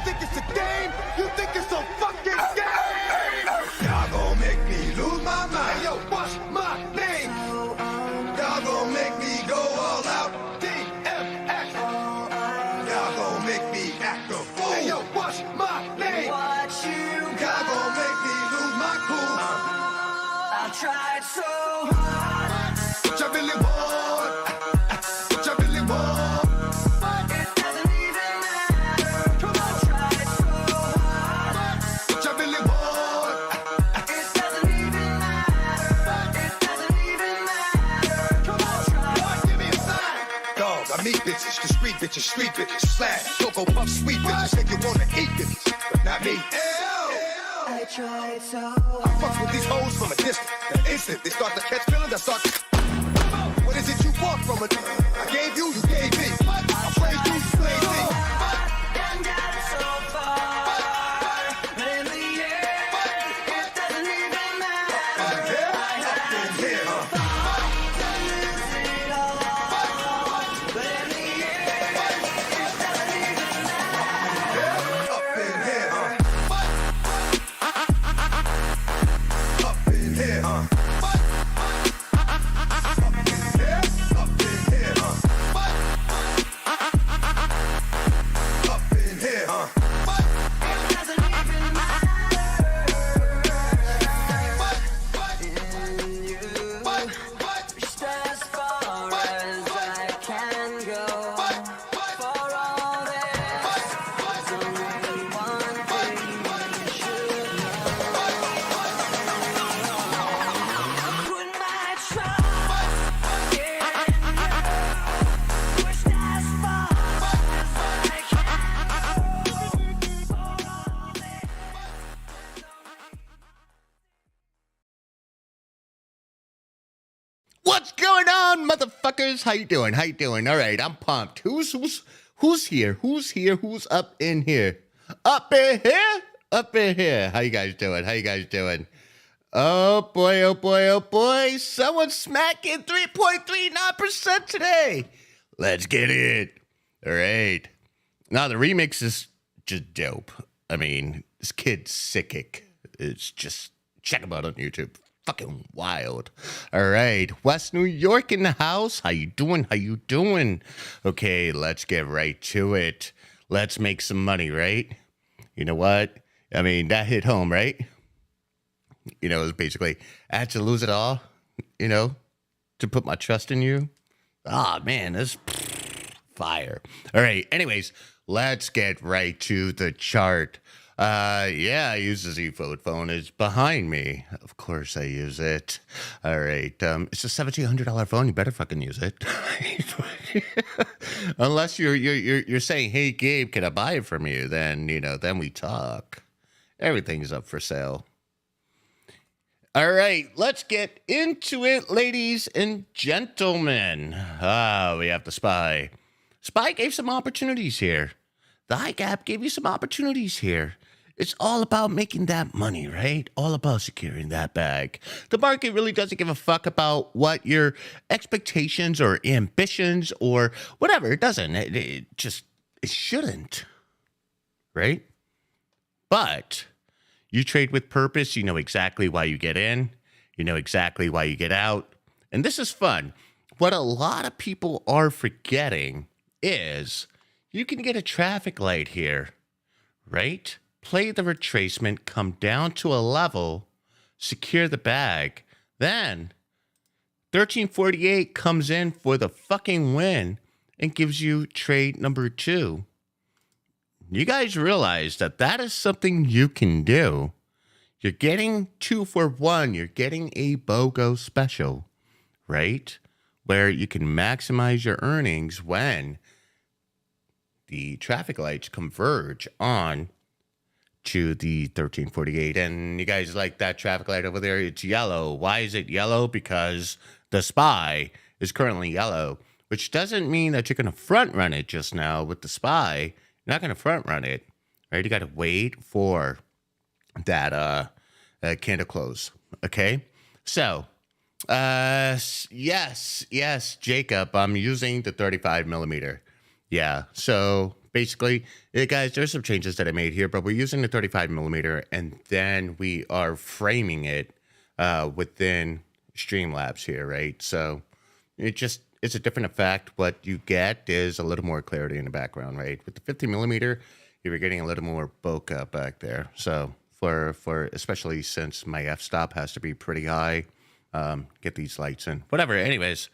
think it's a game? You think it's a fucking game? Y'all gon' make me lose my mind. Hey, yo, what's my name? Y'all gon' make me go all out. DMX. Y'all gon' make me act a fool. Hey, yo, what's my name? Y'all gon' make me lose my cool. I tried so hard. What y'all really want? What y'all really want? But it doesn't even matter. Come on, try so hard. What y'all really want? It doesn't even matter. But it doesn't even matter. Come on, try. Boy, give me a sign. Dog, I meet bitches, the street bitches, slash, Cocoa Puff, sweet bitches, think you wanna eat bitches, but not me. I tried so I fucks with these hoes from a distance. The instant they start to catch feelings, I start to... What is it you want from a... I gave you, you gave me. I played you, you played me. and got so far. But in the end, it doesn't even matter. Yeah, up in here, To lose it all. But in the end, it doesn't even matter. up in here, up in here, up in here, up in here, up in here, It doesn't even matter. In you, just as far as I can go. For all this, there's only one thing you should know. Put my trust in you, pushed as far as I can go. For all this. What's going on, motherfuckers? How you doing? How you doing? All right, I'm pumped. Who's here? Who's here? Who's up in here? Up in here? Up in here. How you guys doing? How you guys doing? Oh boy, oh boy, oh boy. Someone's smacking 3.39% today. Let's get it. All right. Now the remix is just dope. I mean, this kid's sickick. It's just check him out on YouTube. Fucking wild. All right, West New York in the house. How you doing? How you doing? Okay, let's get right to it. Let's make some money, right? You know what? I mean, that hit home, right? You know, it's basically, I had to lose it all, you know, to put my trust in you. Ah, man, this fire. All right, anyways, let's get right to the chart. Yeah, I use the Z Fold phone. It's behind me. Of course I use it. All right. It's a $1,700 phone. You better fucking use it. Unless you're saying, hey, Gabe, can I buy it from you? Then, you know, then we talk. Everything's up for sale. All right, let's get into it, ladies and gentlemen. We have the SPY. SPY gave some opportunities here. The high gap gave you some opportunities here. It's all about making that money, right? All about securing that bag. The market really doesn't give a fuck about what your expectations or ambitions or whatever. It doesn't. It shouldn't, right? But you trade with purpose. You know exactly why you get in. You know exactly why you get out. And this is fun. What a lot of people are forgetting is you can get a traffic light here, right? Play the retracement, come down to a level, secure the bag. Then 1348 comes in for the fucking win and gives you trade number 2. You guys realize that that is something you can do. You're getting 2 for 1. You're getting a BOGO special, right? Where you can maximize your earnings when the traffic lights converge on to the 1348. And you guys like that traffic light over there? It's yellow. Why is it yellow? Because the SPY is currently yellow, which doesn't mean that you're going to front run it just now with the SPY. You're not going to front run it, right? You got to wait for that candle close. Okay. So, yes, Jacob, I'm using the 35 millimeter. Yeah. So basically, guys, there's some changes that I made here, but we're using the 35 millimeter, and then we are framing it within Streamlabs here, right? So it's a different effect. What you get is a little more clarity in the background, right? With the 50 millimeter, you're getting a little more bokeh back there. So for especially since my f-stop has to be pretty high, get these lights in. Whatever, anyways.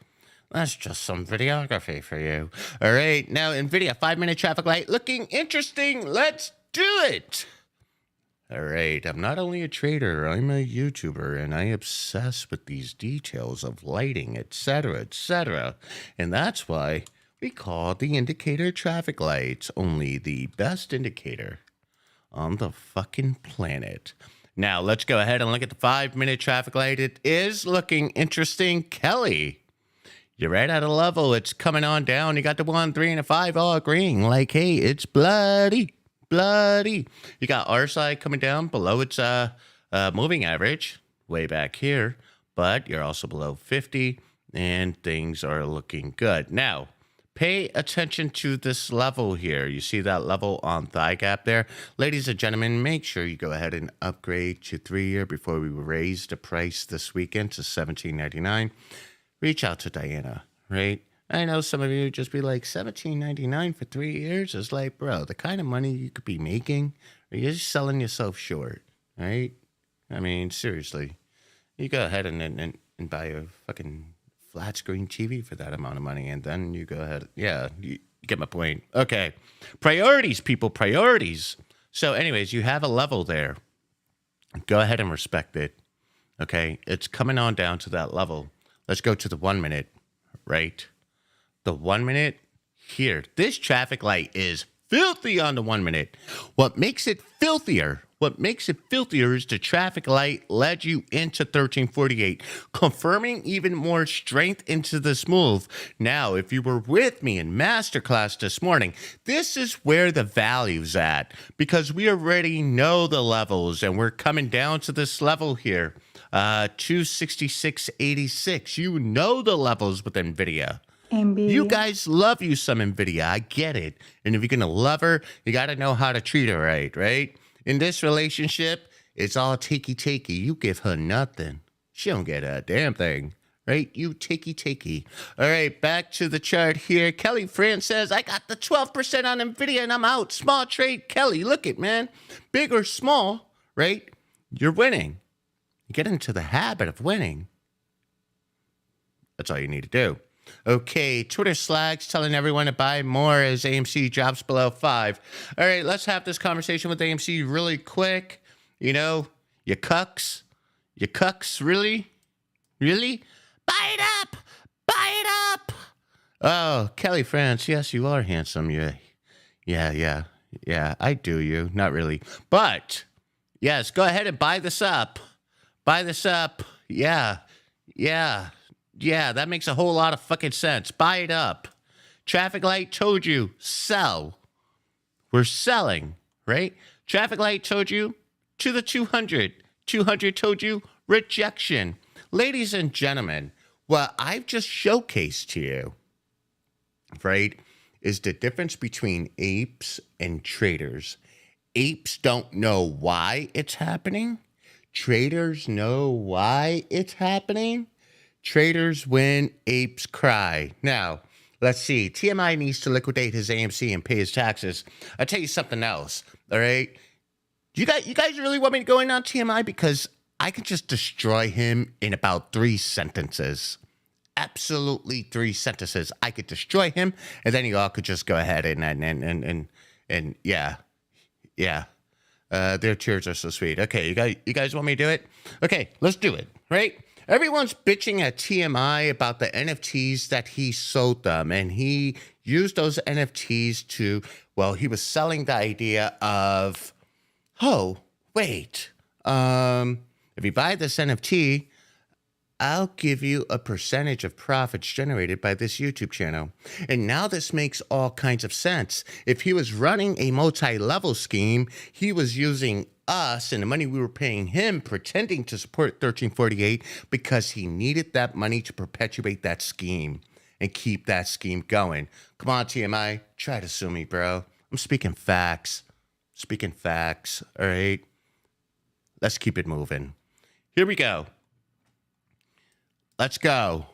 That's just some videography for you. All right, now NVIDIA 5-minute traffic light looking interesting. Let's do it. All right, I'm not only a trader, I'm a YouTuber, and I obsess with these details of lighting, etc., etc. And that's why we call the indicator traffic lights only the best indicator on the fucking planet. Now, let's go ahead and look at the 5-minute traffic light. It is looking interesting. Kelly, you're right at a level. It's coming on down. You got the 1, 3, and a 5 all agreeing. Like, hey, it's bloody. You got our side coming down below its moving average way back here, but you're also below 50, and things are looking good. Now, pay attention to this level here. You see that level on thigh gap there? Ladies and gentlemen, make sure you go ahead and upgrade to 3-year before we raise the price this weekend to $17.99. Reach out to Diana, right? I know some of you just be like, $17.99 for 3 years is like, bro, the kind of money you could be making, or you're just selling yourself short, right? I mean, seriously. You go ahead and buy a fucking flat screen TV for that amount of money, and then you go ahead. Yeah, you get my point. Okay. Priorities, people, priorities. So anyways, you have a level there. Go ahead and respect it, okay? It's coming on down to that level. Let's go to the 1 minute, right? The 1 minute here. This traffic light is filthy on the 1 minute. What makes it filthier is the traffic light led you into 1348, confirming even more strength into this move. Now, if you were with me in masterclass this morning, this is where the value's at, because we already know the levels, and we're coming down to this level here. 266.86. You know the levels with NVIDIA. You guys love you some NVIDIA. I get it. And if you're going to love her, you got to know how to treat her right? In this relationship, it's all takey. You give her nothing. She don't get a damn thing, right? You takey. All right, back to the chart here. Kelly Fran says, I got the 12% on NVIDIA and I'm out. Small trade. Kelly, look it, man. Big or small, right? You're winning. You get into the habit of winning. That's all you need to do. Okay, Twitter Slag's telling everyone to buy more as AMC drops below 5. All right, let's have this conversation with AMC really quick. You know, you cucks, really? Buy it up! Oh, Kelly France, yes, you are handsome. Yeah, I do you. Not really. But, yes, go ahead and buy this up. Yeah, that makes a whole lot of fucking sense. Buy it up. Traffic light told you, sell. We're selling, right? Traffic light told you to the 200. 200 told you rejection. Ladies and gentlemen, what I've just showcased to you, right, is the difference between apes and traders. Apes don't know why it's happening. Traders know why it's happening. Traders win, apes cry. Now, let's see. TMI needs to liquidate his AMC and pay his taxes. I'll tell you something else, all right? You guys really want me to go in on TMI? Because I can just destroy him in about 3 sentences. Absolutely 3 sentences. I could destroy him, and then you all could just go ahead and yeah. Their cheers are so sweet. Okay, you guys want me to do it? Okay, let's do it, right? Everyone's bitching at TMI about the NFTs that he sold them, and he used those NFTs to, well, he was selling the idea of, oh, wait, if you buy this NFT, I'll give you a percentage of profits generated by this YouTube channel. And now this makes all kinds of sense. If he was running a multi-level scheme, he was using us and the money we were paying him pretending to support 1348 because he needed that money to perpetuate that scheme and keep that scheme going. Come on, TMI, try to sue me, bro. I'm speaking facts. Speaking facts. All right. Let's keep it moving. Here we go. Let's go.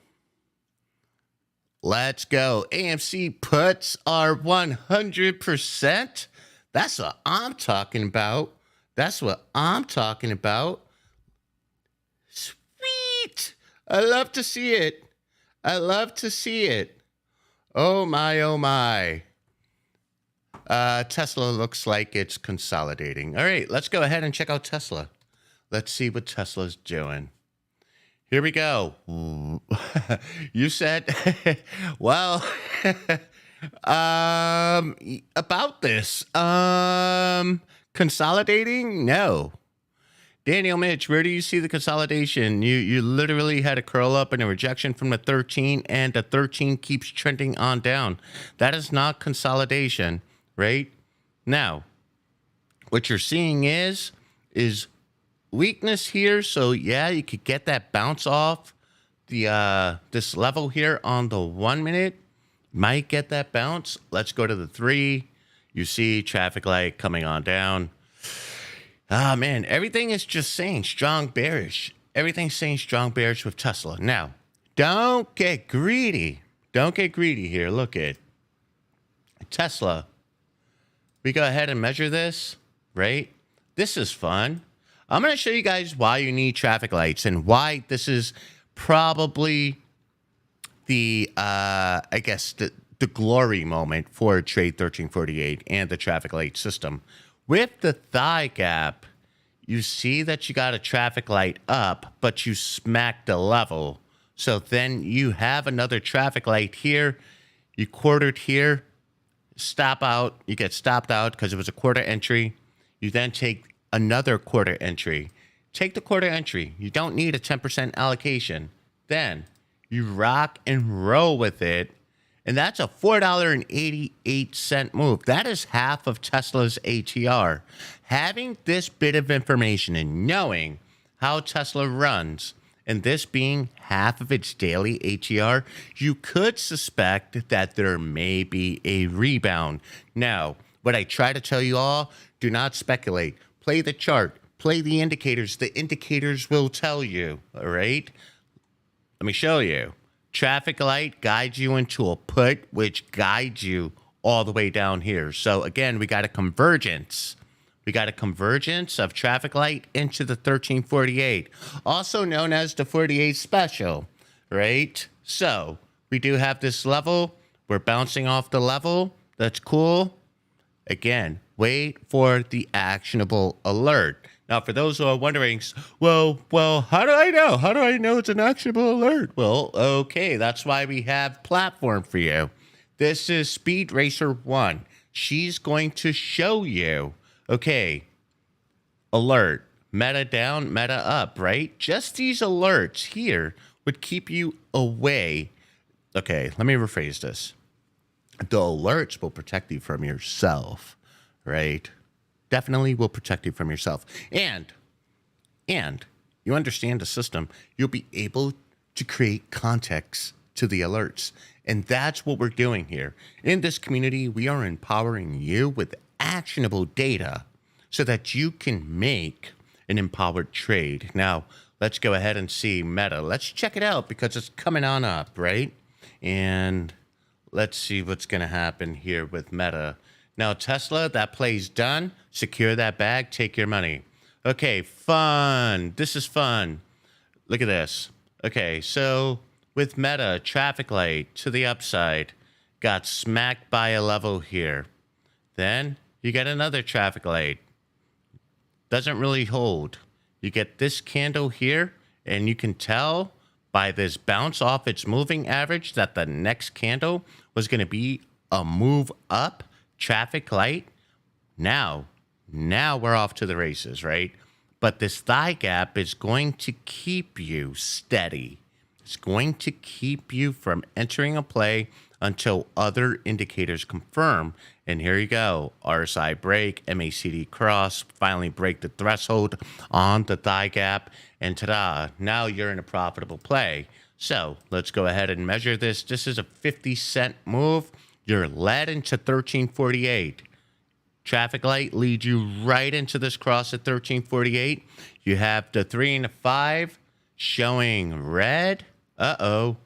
Let's go. AMC puts are 100%. That's what I'm talking about. That's what I'm talking about. Sweet. I love to see it. I love to see it. Oh my, oh my. Tesla looks like it's consolidating. All right, let's go ahead and check out Tesla. Let's see what Tesla's doing. Here we go. You said, well, about this. Consolidating? No. Daniel Mitch, where do you see the consolidation? You literally had a curl up and a rejection from the 13, and the 13 keeps trending on down. That is not consolidation, right? Now, what you're seeing is weakness here. So yeah, you could get that bounce off the this level here on the 1 minute. Might get that bounce. Let's go to the 3. You see traffic light coming on down. Ah, man, everything is just saying strong bearish. Everything's saying strong bearish with Tesla. Now, don't get greedy. Don't get greedy here. Look at Tesla. We go ahead and measure this, right? This is fun. I'm going to show you guys why you need traffic lights and why this is probably the, I guess, the glory moment for Trade 1348 and the traffic light system. With the thigh gap, you see that you got a traffic light up, but you smacked the level. So then you have another traffic light here. You quartered here, stop out. You get stopped out because it was a quarter entry. You then take another quarter entry. Take the quarter entry. You don't need a 10% allocation. Then you rock and roll with it. And that's a $4.88 move. That is half of Tesla's ATR. Having this bit of information and knowing how Tesla runs, and this being half of its daily ATR, you could suspect that there may be a rebound. Now, what I try to tell you all, do not speculate. Play the chart. Play the indicators. The indicators will tell you, all right? Let me show you. Traffic light guides you into a put, which guides you all the way down here. So again, we got a convergence. We got a convergence of traffic light into the 1348, also known as the 48 special, right? So we do have this level. We're bouncing off the level. That's cool. Again, wait for the actionable alert. Now, for those who are wondering, well, how do I know? How do I know it's an actionable alert? Well, okay, that's why we have platform for you. This is Speed Racer 1. She's going to show you, okay, alert, meta down, meta up, right? Just these alerts here would keep you away. Okay, let me rephrase this. The alerts will protect you from yourself, right? Definitely will protect you from yourself. And you understand the system, you'll be able to create context to the alerts. And that's what we're doing here. In this community, we are empowering you with actionable data so that you can make an empowered trade. Now, let's go ahead and see Meta. Let's check it out because it's coming on up, right? And let's see what's going to happen here with Meta. Now, Tesla, that play's done. Secure that bag. Take your money. Okay, fun. This is fun. Look at this. Okay, so with Meta, traffic light to the upside. Got smacked by a level here. Then you get another traffic light. Doesn't really hold. You get this candle here, and you can tell by this bounce off its moving average that the next candle was going to be a move up. Traffic light. Now we're off to the races, right? But this thigh gap is going to keep you steady. It's going to keep you from entering a play until other indicators confirm. And here you go. RSI break, MACD cross, finally break the threshold on the thigh gap. And ta-da, now you're in a profitable play. So let's go ahead and measure this. This is a 50-cent move. You're led into 1348. Traffic light leads you right into this cross at 1348. You have the 3 and the 5 showing red. Uh-oh.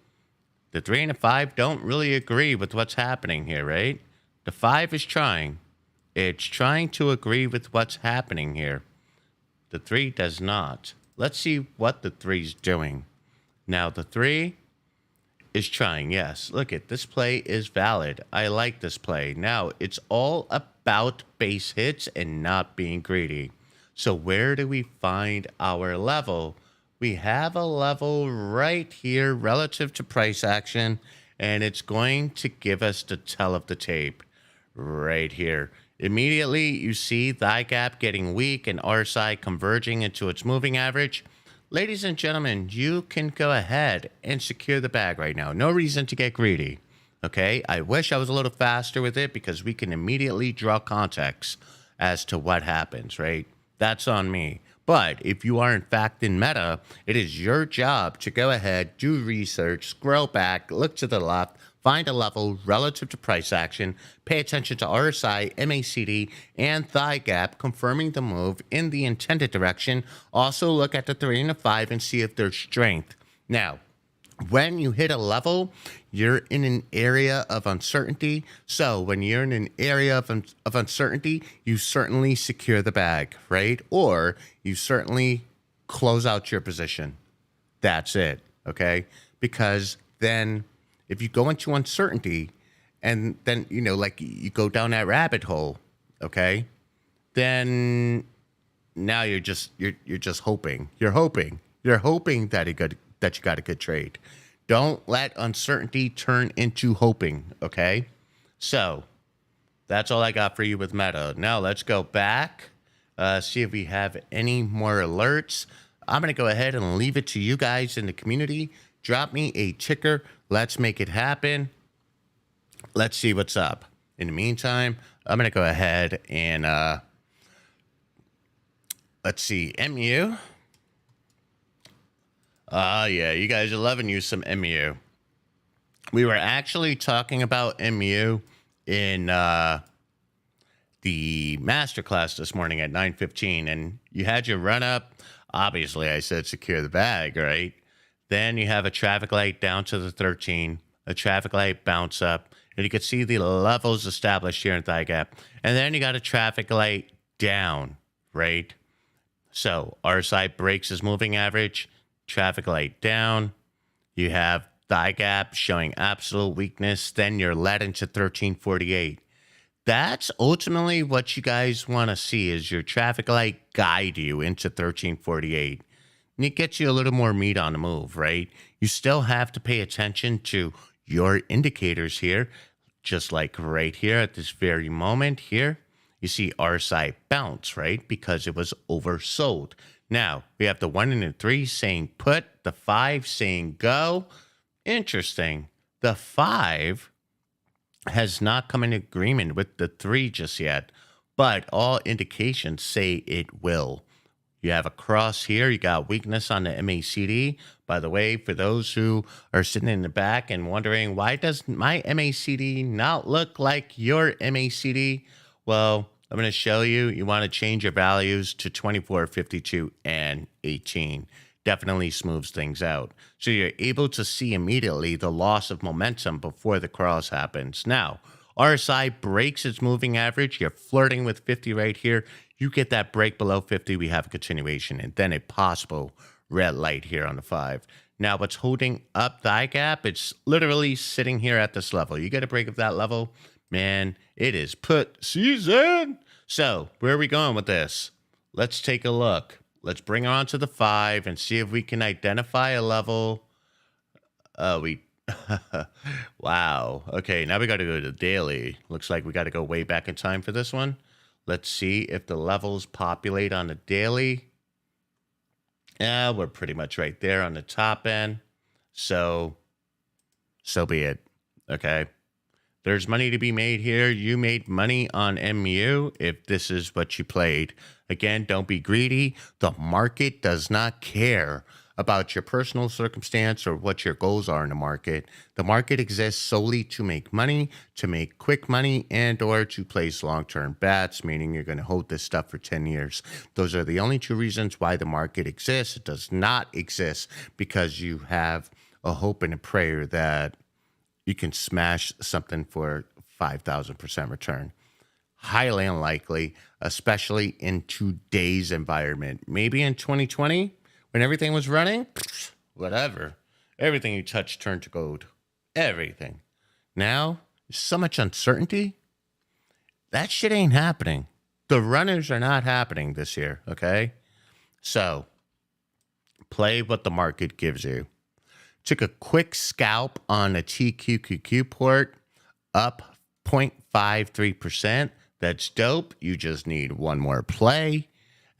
The 3 and the 5 don't really agree with what's happening here, right? The 5 is trying. It's trying to agree with what's happening here. The 3 does not. Let's see what the 3's doing. Now, the 3 is trying, yes. Look at this play is valid. I like this play. Now, it's all about base hits and not being greedy. So where do we find our level? We have a level right here relative to price action, and it's going to give us the tell of the tape right here. Immediately, you see thigh gap getting weak and RSI converging into its moving average. Ladies and gentlemen, you can go ahead and secure the bag right now. No reason to get greedy, okay? I wish I was a little faster with it because we can immediately draw context as to what happens, right? That's on me. But if you are in fact in meta, it is your job to go ahead, do research, scroll back, look to the left, find a level relative to price action, pay attention to RSI, MACD, and thigh gap, confirming the move in the intended direction. Also look at the 3 and the 5 and see if there's strength. Now, when you hit a level, you're in an area of uncertainty. So when you're in an area of uncertainty, you certainly secure the bag, right? Or you certainly close out your position. That's it, okay? Because then if you go into uncertainty and then, you know, like you go down that rabbit hole, okay, then now you're just hoping. You're hoping that you got a good trade. Don't let uncertainty turn into hoping, okay? So that's all I got for you with meta. Now let's go back, see if we have any more alerts. I'm going to go ahead and leave it to you guys in the community. Drop me a ticker. Let's make it happen. Let's see what's up. In the meantime, I'm going to go ahead and let's see, MU. Yeah, you guys are loving you some MU. We were actually talking about MU in the masterclass this morning at 9:15, and you had your run up. Obviously, I said secure the bag, right? Then you have a traffic light down to the 13, a traffic light bounce up, and you can see the levels established here in thigh gap. And then you got a traffic light down, right? So RSI breaks his moving average. Traffic light down, you have thigh gap showing absolute weakness, then you're led into 1348. That's ultimately what you guys want to see, is your traffic light guide you into 1348. And it gets you a little more meat on the move, right? You still have to pay attention to your indicators here, just like right here at this very moment here. You see RSI bounce, right? Because it was oversold. Now, we have the 1 and the 3 saying put, the 5 saying go. Interesting. The 5 has not come in agreement with the 3 just yet, but all indications say it will. You have a cross here. You got weakness on the MACD. By the way, for those who are sitting in the back and wondering, why does my MACD not look like your MACD? Well, I'm going to show you. You want to change your values to 24, 52, and 18. Definitely smooths things out. So you're able to see immediately the loss of momentum before the cross happens. Now, RSI breaks its moving average. You're flirting with 50 right here. You get that break below 50, we have a continuation, and then a possible red light here on the 5. Now, what's holding up thigh gap? It's literally sitting here at this level. You get a break of that level, man, it is put season. So where are we going with this? Let's take a look. Let's bring it on to the 5 and see if we can identify a level. Wow. Okay, now we got to go to the daily. Looks like we got to go way back in time for this one. Let's see if the levels populate on the daily. Yeah, we're pretty much right there on the top end. So be it. Okay. There's money to be made here. You made money on MU if this is what you played. Again, don't be greedy. The market does not care about your personal circumstance or what your goals are in the market. The market exists solely to make money, to make quick money, and or to place long-term bets, meaning you're going to hold this stuff for 10 years. Those are the only two reasons why the market exists. It does not exist because you have a hope and a prayer that you can smash something for 5,000% return. Highly unlikely, especially in today's environment. Maybe in 2020, when everything was running, whatever. Everything you touch turned to gold. Everything. Now, there's so much uncertainty. That shit ain't happening. The runners are not happening this year, okay? So, play what the market gives you. Took a quick scalp on a TQQQ port, up 0.53%. That's dope. You just need one more play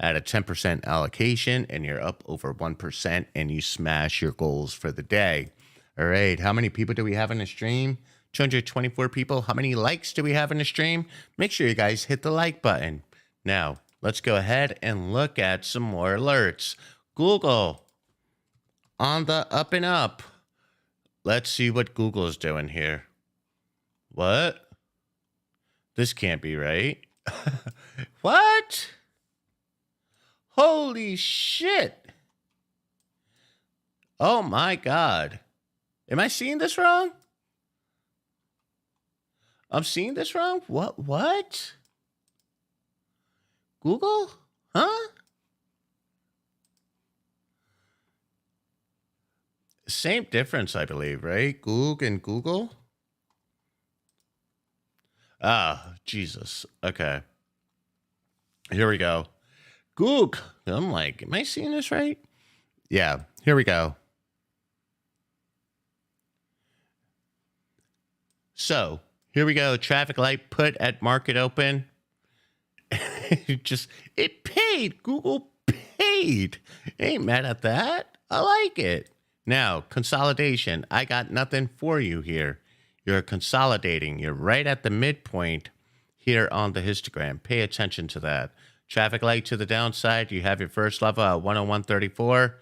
at a 10% allocation, and you're up over 1%, and you smash your goals for the day. All right, how many people do we have in the stream? 224 people. How many likes do we have in the stream? Make sure you guys hit the like button. Now, let's go ahead and look at some more alerts. Google on the up and up. Let's see what Google is doing here. What? This can't be right. What? Holy shit. Oh my God. Am I seeing this wrong? I'm seeing this wrong? What? Google? Huh? Same difference, I believe, right? Google and Google? Ah, Jesus. Okay. Here we go. Goog. I'm like, am I seeing this right? Yeah, here we go. So, here we go. Traffic light put at market open. It paid. Google paid. Ain't mad at that. I like it. Now, consolidation. I got nothing for you here. You're consolidating. You're right at the midpoint here on the histogram. Pay attention to that. Traffic light to the downside. You have your first level at 101.34,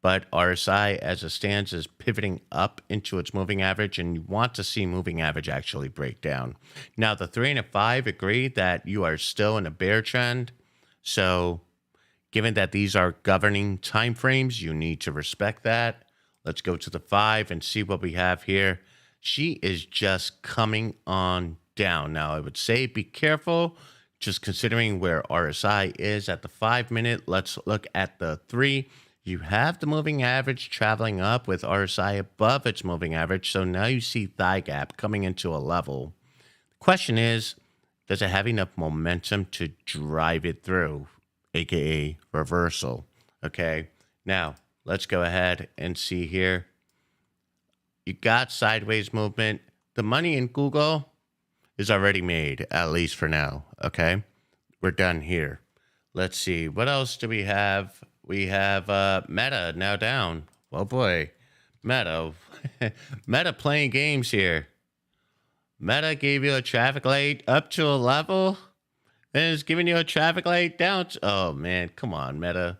but RSI as it stands is pivoting up into its moving average, and you want to see moving average actually break down. Now, the 3 and a 5 agree that you are still in a bear trend. So, given that these are governing time frames, you need to respect that. Let's go to the 5 and see what we have here. She is just coming on down. Now, I would say be careful, just considering where RSI is at the 5 minute. Let's look at the 3. You have the moving average traveling up with RSI above its moving average. So now you see thigh gap coming into a level. The question is, does it have enough momentum to drive it through, aka reversal? Okay, now let's go ahead and see here. You got sideways movement. The money in Google is already made, at least for now. Okay, we're done here. Let's see. What else do we have? We have Meta now down. Oh boy, Meta. Meta playing games here. Meta gave you a traffic light up to a level, then it's giving you a traffic light down. Oh man, come on, Meta.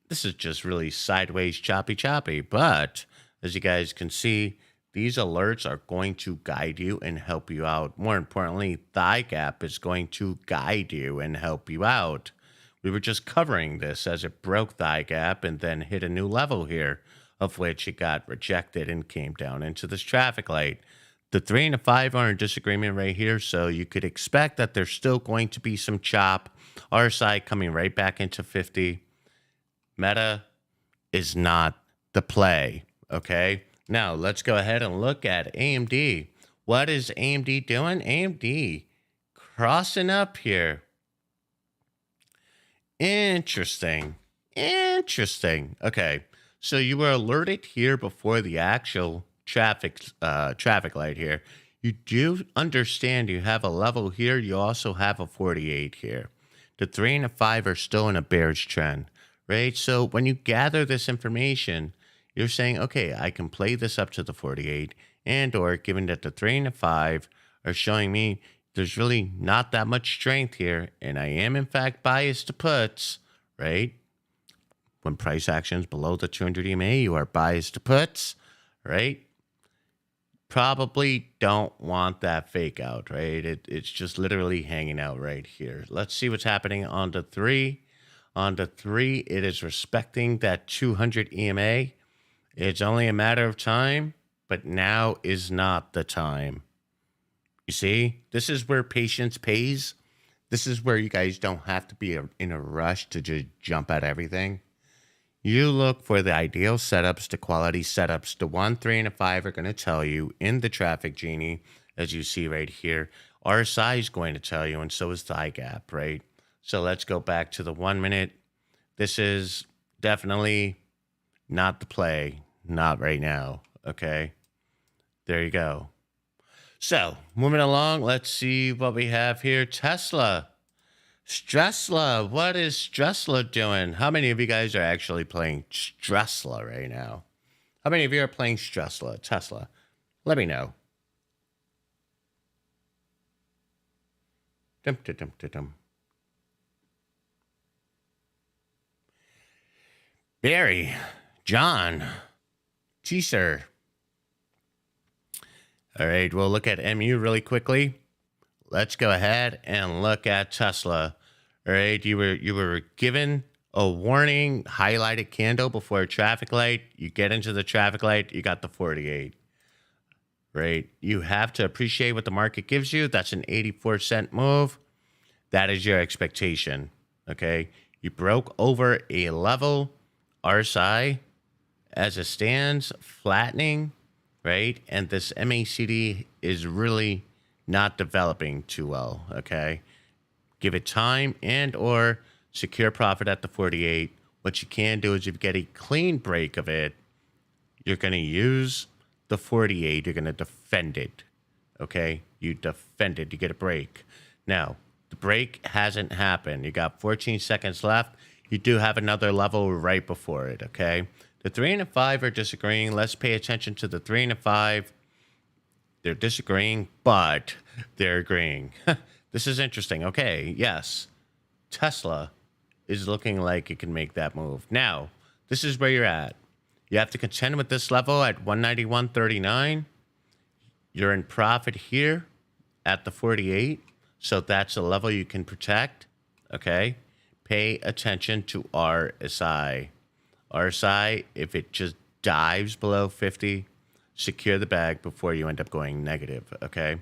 This is just really sideways choppy. But as you guys can see, these alerts are going to guide you and help you out. More importantly, thigh gap is going to guide you and help you out. We were just covering this as it broke thigh gap and then hit a new level here, of which it got rejected and came down into this traffic light. The 3 and the 5 are in disagreement right here, so you could expect that there's still going to be some chop. RSI coming right back into 50. Meta is not the play, okay? Now, let's go ahead and look at AMD. What is AMD doing? AMD crossing up here. Interesting. Okay, so you were alerted here before the actual traffic light here. You do understand you have a level here. You also have a 48 here. The 3 and the 5 are still in a bearish trend, right? So when you gather this information, you're saying, okay, I can play this up to the 48, and or given that the 3 and the 5 are showing me there's really not that much strength here, and I am in fact biased to puts, right? when price actions below the 200 EMA, you are biased to puts, right? Probably don't want that fake out, right? It's just literally hanging out right here. Let's see what's happening on the 3. On the 3, it is respecting that 200 EMA. It's only a matter of time, but now is not the time. You see, this is where patience pays. This is where you guys don't have to be in a rush to just jump at everything. You look for the ideal setups, the quality setups. The 1, 3, and a 5 are going to tell you in the traffic genie, as you see right here. RSI is going to tell you, and so is thigh gap, right? So let's go back to the 1 minute. This is definitely not the play. Not right now, okay? There you go. So, moving along, let's see what we have here. Tesla. Stressla. What is Stressla doing? How many of you guys are actually playing Stressla right now? How many of you are playing Stressla, Tesla? Let me know. Dum, dum, dum, dum, dum. Barry. John. T-Sir. All right, we'll look at MU really quickly. Let's go ahead and look at Tesla. All right, you were given a warning highlighted candle before a traffic light. You get into the traffic light, you got the 48. Right? You have to appreciate what the market gives you. That's an 84-cent move. That is your expectation. Okay? You broke over a level RSI as it stands, flattening, right? And this MACD is really not developing too well, okay? Give it time and or secure profit at the 48. What you can do is if you get a clean break of it, you're going to use the 48. You're going to defend it, okay? You defend it. You get a break. Now, the break hasn't happened. You got 14 seconds left. You do have another level right before it, okay? The 3 and the 5 are disagreeing. Let's pay attention to the 3 and the 5. They're disagreeing, but they're agreeing. This is interesting. Okay, yes. Tesla is looking like it can make that move. Now, this is where you're at. You have to contend with this level at 191.39. You're in profit here at the 48. So that's a level you can protect. Okay. Pay attention to RSI. RSI, if it just dives below 50, secure the bag before you end up going negative. Okay.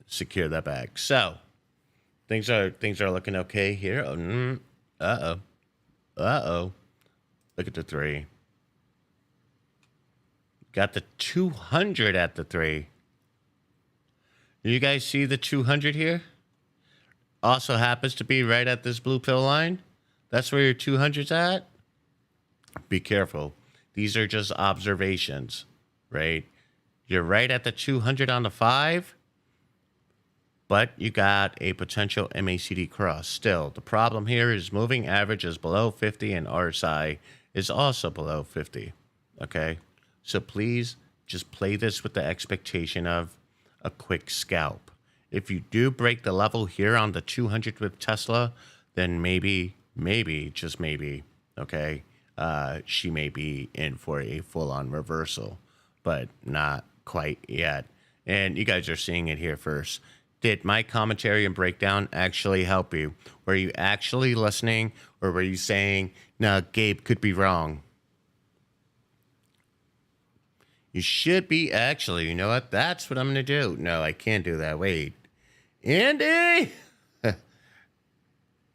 Secure that bag. So things are looking okay here. Uh-oh. Look at the 3. Got the 200 at the 3. You guys see the 200 here? Also happens to be right at this blue pill line. That's where your 200's at. Be careful. These are just observations, right? You're right at the 200 on the 5, but you got a potential MACD cross. Still, the problem here is moving average is below 50 and RSI is also below 50, okay? So please just play this with the expectation of a quick scalp. If you do break the level here on the 200 with Tesla, then maybe, just maybe, okay, she may be in for a full-on reversal, but not quite yet. And you guys are seeing it here first. Did my commentary and breakdown actually help you? Were you actually listening, or were you saying, no, Gabe could be wrong? You should be actually. You know what? That's what I'm going to do. No, I can't do that. Wait. Andy!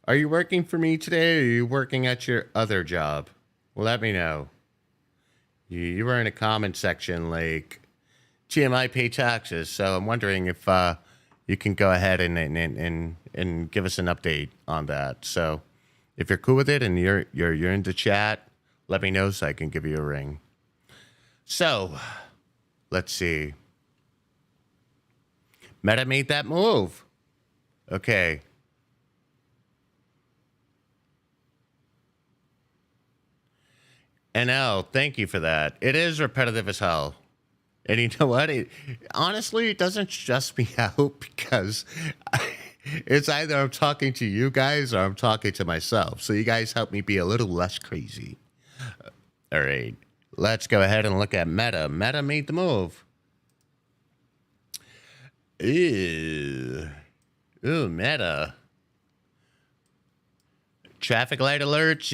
Are you working for me today, or are you working at your other job? Let me know. You were in a comment section like, TMI pay taxes, so I'm wondering if you can go ahead and give us an update on that. So if you're cool with it and you're in the chat, let me know so I can give you a ring. So let's see. Meta made that move. Okay. NL, thank you for that. It is repetitive as hell. And you know what? Honestly, it doesn't stress me out because It's either I'm talking to you guys or I'm talking to myself. So you guys help me be a little less crazy. All right. Let's go ahead and look at Meta. Meta made the move. Ew. Ooh, Meta. Traffic light alerts.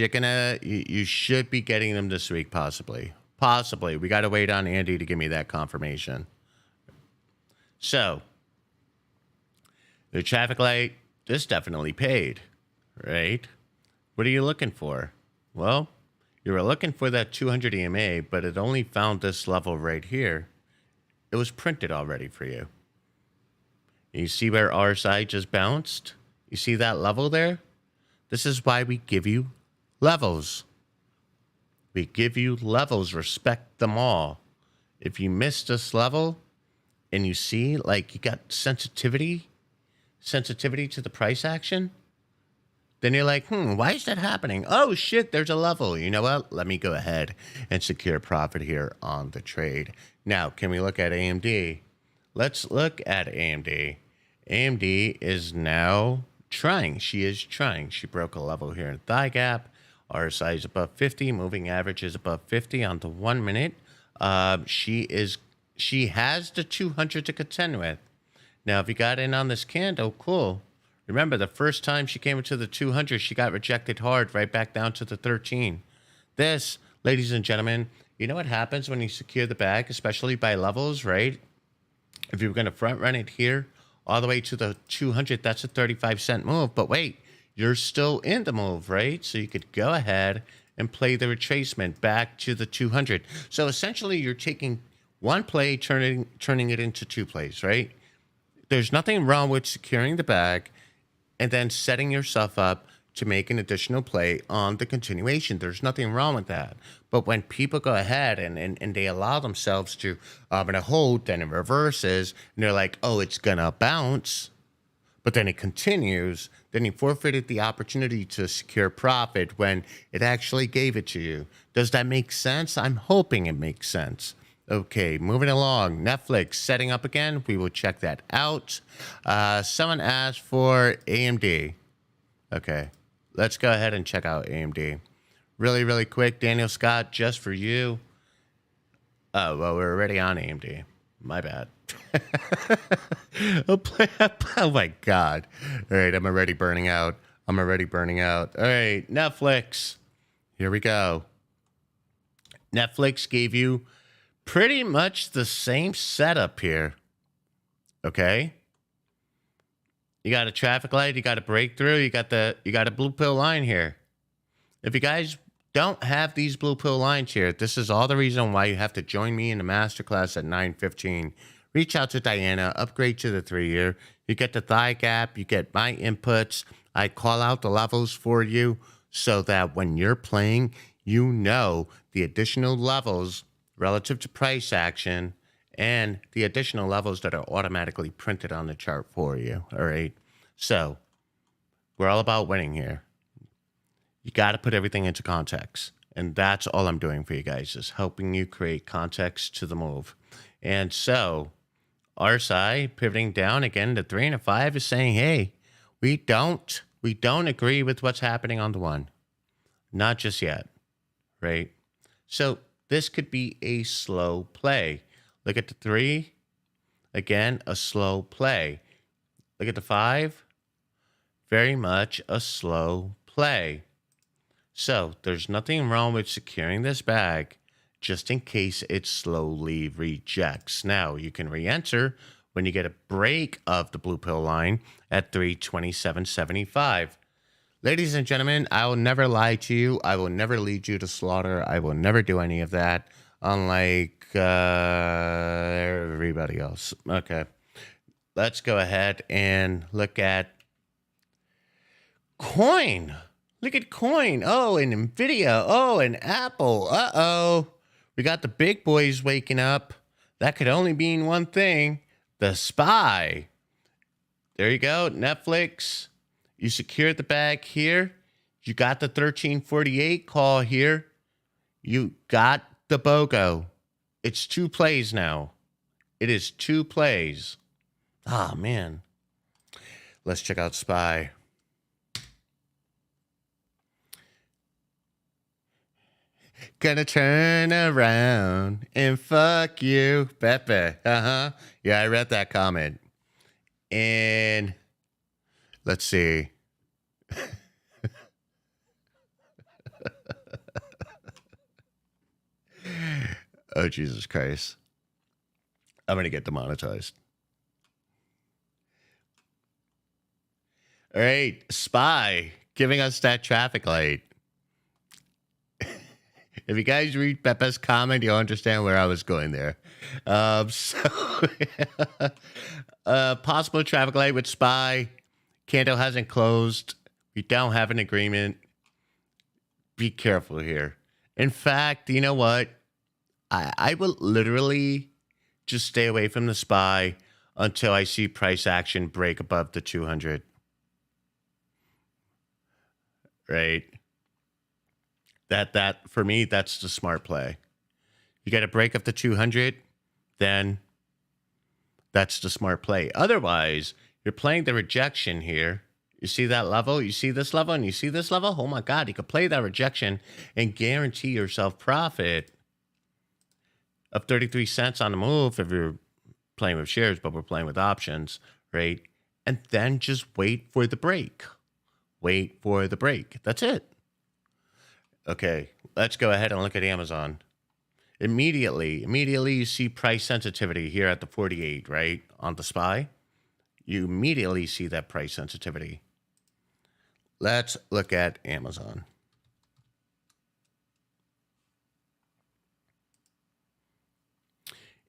You should be getting them this week, possibly. Possibly. We got to wait on Andy to give me that confirmation. So, the traffic light, this definitely paid, right? What are you looking for? Well, you were looking for that 200 EMA, but it only found this level right here. It was printed already for you. You see where RSI just bounced? You see that level there? This is why we give you levels. We give you levels, respect them all. If you miss this level and you see like you got sensitivity to the price action, then you're like, why is that happening? Oh shit, there's a level. You know what? Let me go ahead and secure profit here on the trade. Now, can we look at AMD? Let's look at AMD. AMD is now trying. She is trying. She broke a level here in thigh gap. RSI is above 50. Moving average is above 50 on the 1 minute. She has the 200 to contend with. Now, if you got in on this candle, cool. Remember, the first time she came into the 200, she got rejected hard right back down to the 13. This, ladies and gentlemen, you know what happens when you secure the bag, especially by levels, right? If you're going to front run it here all the way to the 200, that's a 35-cent move. But wait, you're still in the move, right? So you could go ahead and play the retracement back to the 200. So essentially, you're taking one play, turning it into two plays, right? There's nothing wrong with securing the bag and then setting yourself up to make an additional play on the continuation. There's nothing wrong with that. But when people go ahead and they allow themselves to in a hold, then it reverses, and they're like, oh, it's gonna bounce, but then it continues, then you forfeited the opportunity to secure profit when it actually gave it to you. Does that make sense? I'm hoping it makes sense. Okay, moving along. Netflix setting up again. We will check that out. Someone asked for AMD. Okay, let's go ahead and check out AMD. Really, really quick. Daniel Scott, just for you. Oh, well, we're already on AMD. My bad. Oh, my God. All right, I'm already burning out. All right, Netflix. Here we go. Netflix gave you pretty much the same setup here. Okay? You got a traffic light, you got a breakthrough, you got a blue pill line here. If you guys don't have these blue pill lines here, this is all the reason why you have to join me in the masterclass at 9:15. Reach out to Diana, upgrade to the 3-year. You get the thigh gap, you get my inputs. I call out the levels for you so that when you're playing, you know the additional levels relative to price action and the additional levels that are automatically printed on the chart for you. All right. So we're all about winning here. You got to put everything into context. And that's all I'm doing for you guys, is helping you create context to the move. And so RSI pivoting down again to 3 and a 5 is saying, hey, we don't agree with what's happening on the 1. Not just yet. Right. So this could be a slow play. Look at the 3. Again, a slow play. Look at the 5. Very much a slow play. So there's nothing wrong with securing this bag just in case it slowly rejects. Now, you can re-enter when you get a break of the blue pill line at 327.75. Ladies and gentlemen, I will never lie to you. I will never lead you to slaughter. I will never do any of that, unlike everybody else. Okay. Let's go ahead and look at Coin. Look at Coin. Oh, and Nvidia. Oh, and Apple. Uh-oh. We got the big boys waking up. That could only mean one thing. The SPY. There you go. Netflix. You secured the bag here. You got the 1348 call here. You got the BOGO. It's 2 plays now. It is 2 plays. Ah, man. Let's check out SPY. Gonna turn around and fuck you, Pepe. Uh-huh. Yeah, I read that comment. And let's see. Oh, Jesus Christ. I'm going to get demonetized. All right, SPY giving us that traffic light. If you guys read Pepe's comment, you'll understand where I was going there. Possible traffic light with SPY. Candle hasn't closed. We don't have an agreement. Be careful here. In fact, you know what? I will literally just stay away from the SPY until I see price action break above the 200. Right? That for me, that's the smart play. You got to break up the 200, then that's the smart play. Otherwise, you're playing the rejection here. You see that level? You see this level and you see this level? Oh my God, you could play that rejection and guarantee yourself profit of 33 cents on the move if you're playing with shares, but we're playing with options, right? And then just wait for the break. Wait for the break. That's it. Okay, let's go ahead and look at Amazon. Immediately you see price sensitivity here at the 48, right? On the SPY. You immediately see that price sensitivity. Let's look at Amazon.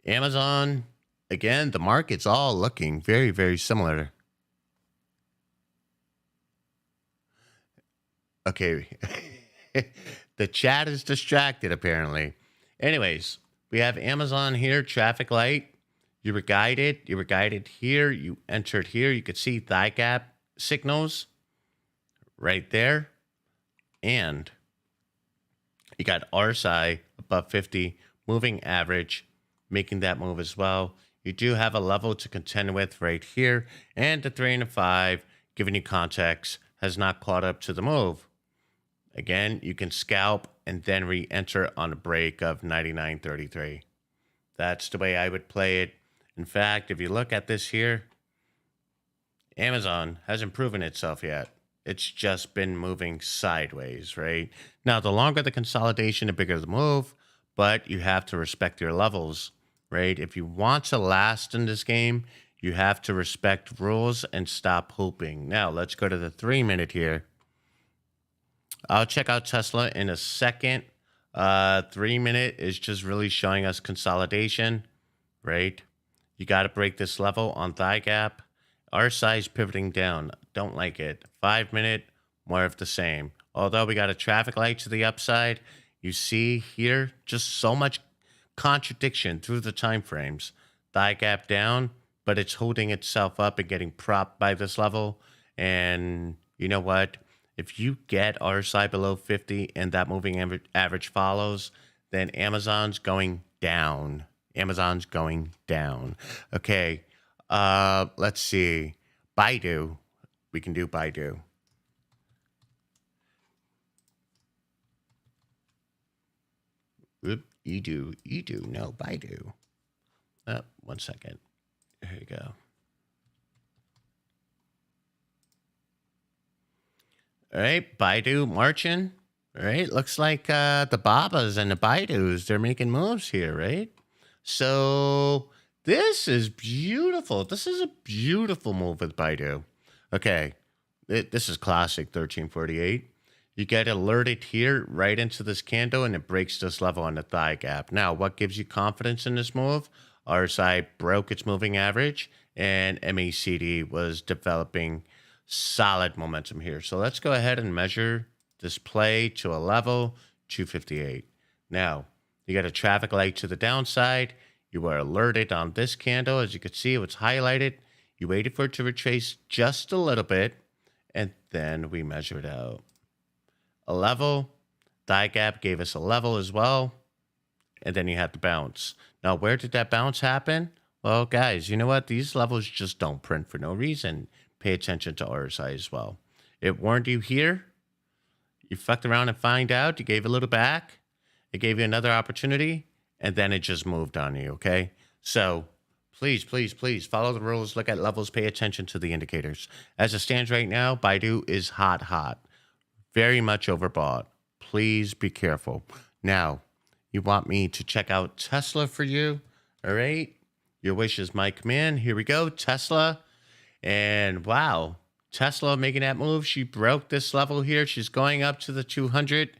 Amazon, again, the market's all looking very, very similar. Okay. The chat is distracted, apparently. Anyways, we have Amazon here, traffic light. You were guided here. You entered here. You could see thigh gap signals right there. And you got RSI above 50, moving average, making that move as well. You do have a level to contend with right here. And the 3 and the 5, giving you context, has not caught up to the move. Again, you can scalp and then re-enter on a break of 99.33. That's the way I would play it. In fact, if you look at this here, Amazon hasn't proven itself yet. It's just been moving sideways, right? Now, the longer the consolidation, the bigger the move, but you have to respect your levels, right? If you want to last in this game, you have to respect rules and stop hoping. Now, let's go to the 3-minute here. I'll check out Tesla in a second. 3-minute is just really showing us consolidation, right? You got to break this level on thigh gap. Our size pivoting down. Don't like it. 5-minute, more of the same. Although we got a traffic light to the upside, you see here just so much contradiction through the time frames. Thigh gap down, but it's holding itself up and getting propped by this level. And you know what? If you get RSI below 50 and that moving average follows, then Amazon's going down. Amazon's going down. Okay, let's see. Baidu. We can do Baidu. Oop, Edu. No, Baidu. Oh, 1 second. Here you go. All right, Baidu marching. All right, looks like the Babas and the Baidus, they're making moves here, right? So this is beautiful. This is a beautiful move with Baidu. Okay, this is classic 1348. You get alerted here right into this candle, and it breaks this level on the thigh gap. Now, what gives you confidence in this move? RSI broke its moving average, and MACD was developing solid momentum here. So let's go ahead and measure this play to a level 258. Now, you got a traffic light to the downside. You were alerted on this candle. As you can see, it was highlighted. You waited for it to retrace just a little bit, and then we measured out a level. Thigh gap gave us a level as well, and then you had the bounce. Now, where did that bounce happen? Well, guys, you know what? These levels just don't print for no reason. pay attention to RSI as well. It warned you here. You fucked around and find out. You gave a little back. It gave you another opportunity. And then it just moved on you, okay? So please, please, please follow the rules. Look at levels. Pay attention to the indicators. As it stands right now, Baidu is hot. Very much overbought. Please be careful. Now, you want me to check out Tesla for you? All right. Your wish is my command. Here we go. Tesla. And wow, Tesla making that move. She broke this level here. She's going up to the 200.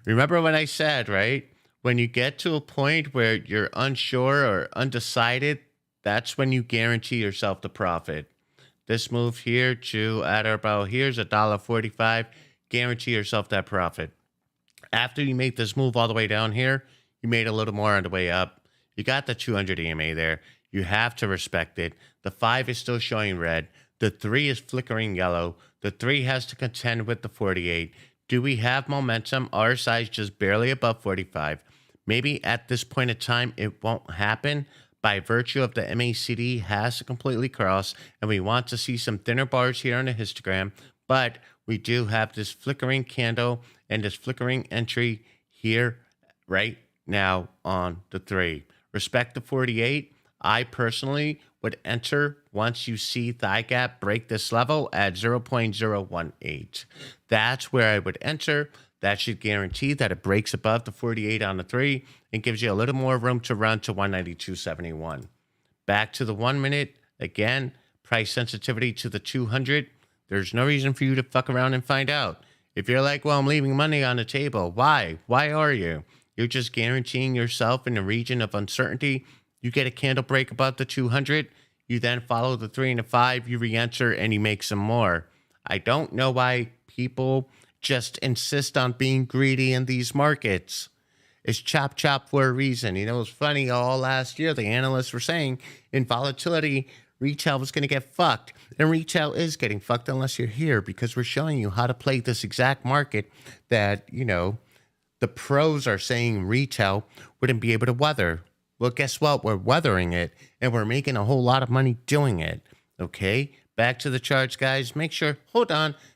Remember when I said, right? When you get to a point where you're unsure or undecided, that's when you guarantee yourself the profit. This move here to at or about here's $1.45. Guarantee yourself that profit. After you make this move all the way down here, you made a little more on the way up. You got the 200 EMA there. You have to respect it. The 5 is still showing red. The 3 is flickering yellow. The 3 has to contend with the 48. Do we have momentum? Our size just barely above 45. Maybe at this point in time, it won't happen by virtue of the MACD has to completely cross, and we want to see some thinner bars here on the histogram, but we do have this flickering candle and this flickering entry here right now on the 3. Respect the 48. I personally would enter once you see thigh gap break this level at 0.018. That's where I would enter. That should guarantee that it breaks above the 48 on the 3 and gives you a little more room to run to 192.71. Back to the 1 minute. Again, price sensitivity to the 200. There's no reason for you to fuck around and find out. If you're like, well, I'm leaving money on the table. Why? Why are you? You're just guaranteeing yourself in the region of uncertainty. You get a candle break above the 200. You then follow the 3 and the 5. You re-enter and you make some more. I don't know why people just insist on being greedy in these markets. It's chop for a reason. You know, it's funny, all last year, the analysts were saying in volatility, retail was going to get fucked. And retail is getting fucked unless you're here, because we're showing you how to play this exact market that, you know, the pros are saying retail wouldn't be able to weather. Well, guess what? We're weathering it, and we're making a whole lot of money doing it. Okay? Back to the charts, guys. Make sure,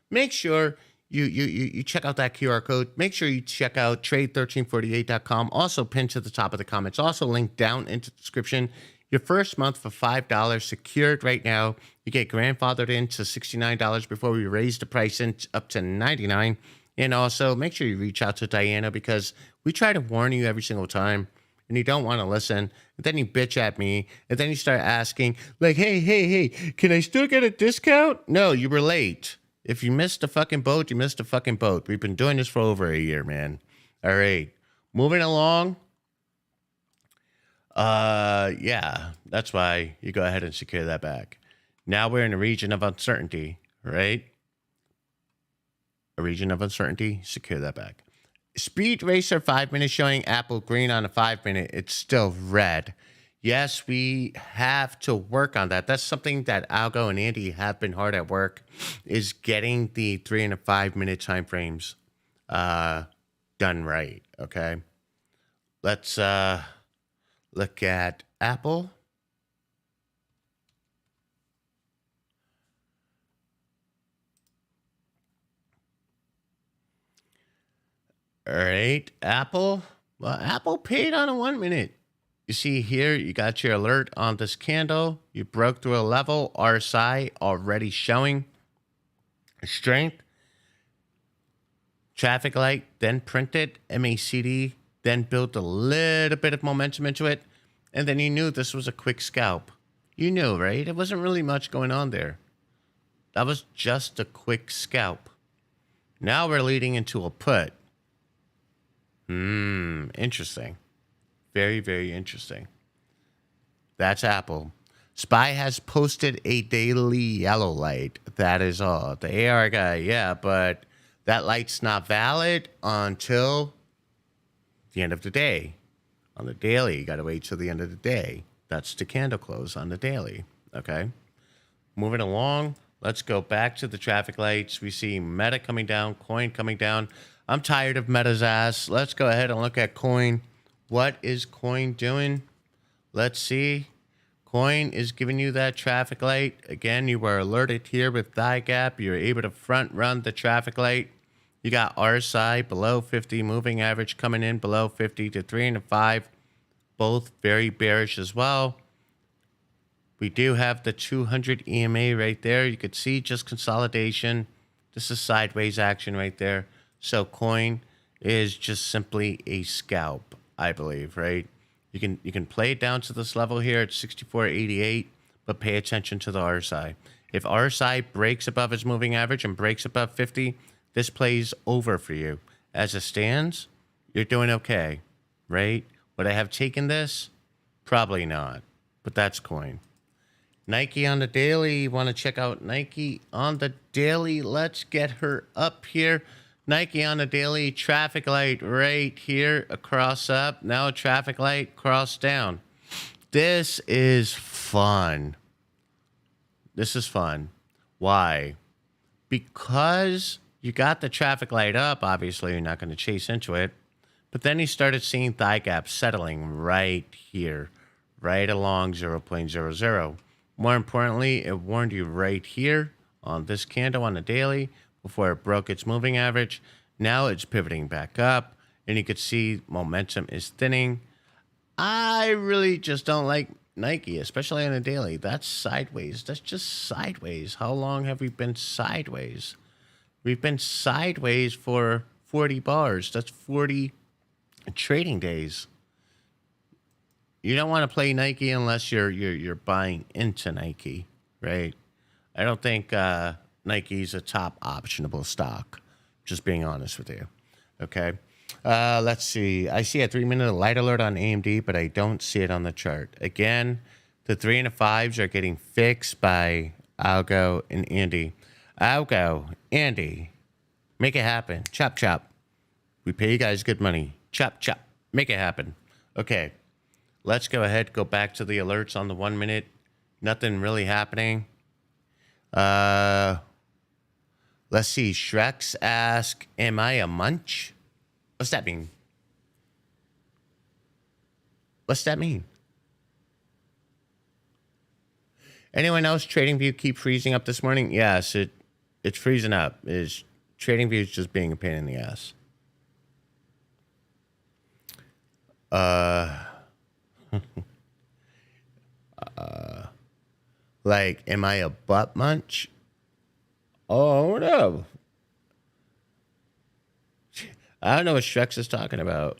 make sure you check out that QR code. Make sure you check out trade1348.com. Also pinned to the top of the comments. Also linked down into the description. Your first month for $5 secured right now. You get grandfathered into $69 before we raise the price up to $99. And also make sure you reach out to Diana, because we try to warn you every single time and you don't want to listen. And then you bitch at me, and then you start asking like, hey, can I still get a discount? No, you were late. If you missed a fucking boat, you missed a fucking boat. We've been doing this for over a year, man. All right. Moving along. Yeah, that's why you go ahead and secure that back. Now we're in a region of uncertainty, right? A region of uncertainty, secure that back. Speed Racer 5 minutes showing Apple green on a 5 minute. It's still red. Yes, we have to work on that. That's something that Algo and Andy have been hard at work, is getting the 3 and a 5 minute time frames done right. Okay. Let's look at Apple. All right, Apple. Well, Apple paid on a 1 minute. You see here, you got your alert on this candle. You broke through a level. RSI already showing strength. Traffic light, then printed. MACD, then built a little bit of momentum into it. And then you knew this was a quick scalp. You knew, right? It wasn't really much going on there. That was just a quick scalp. Now we're leading into a put. Interesting. Very, very interesting. That's Apple. SPY has posted a daily yellow light. That is all. The AR guy, yeah, but that light's not valid until the end of the day. On the daily, you got to wait till the end of the day. That's the candle close on the daily. Okay. Moving along. Let's go back to the traffic lights. We see Meta coming down, Coin coming down. I'm tired of Meta's ass. Let's go ahead and look at Coin. What is Coin doing? Let's see. Coin is giving you that traffic light. Again, you were alerted here with thigh gap. You're able to front run the traffic light. You got RSI below 50, moving average coming in below 50 to 3 and 5. Both very bearish as well. We do have the 200 EMA right there. You could see just consolidation. This is sideways action right there. So coin is just simply a scalp, I believe, right? You can play it down to this level here at 64.88, but pay attention to the RSI. If RSI breaks above its moving average and breaks above 50, this plays over for you. As it stands, you're doing okay, right? Would I have taken this? Probably not, but that's coin. Nike on the daily. You want to check out Nike on the daily? Let's get her up here. Nike on the daily. Traffic light right here across up. Now traffic light cross down. This is fun. This is fun. Why? Because you got the traffic light up. Obviously, you're not going to chase into it. But then you started seeing thigh gaps settling right here, right along 0.00. More importantly, it warned you right here on this candle on the daily before it broke its moving average. Now it's pivoting back up, and you could see momentum is thinning. I really just don't like Nike, especially on a daily. That's sideways. That's just sideways. How long have we been sideways? We've been sideways for 40 bars. That's 40 trading days. You don't want to play Nike unless you're buying into Nike, right? I don't think Nike's a top optionable stock. Just being honest with you. Okay. Let's see. I see a 3-minute light alert on AMD, but I don't see it on the chart. Again, the 3 and the 5s are getting fixed by Algo and Andy. Algo, Andy, make it happen. Chop, chop. We pay you guys good money. Chop, chop. Make it happen. Okay. Let's go ahead, go back to the alerts on the 1 minute. Nothing really happening. Let's see. Shreks ask, am I a munch? What's that mean? What's that mean? Anyone else? TradingView keep freezing up this morning? Yes, it's freezing up. Is TradingView is just being a pain in the ass. Like, am I a butt munch? Oh no. I don't know what Shreks is talking about.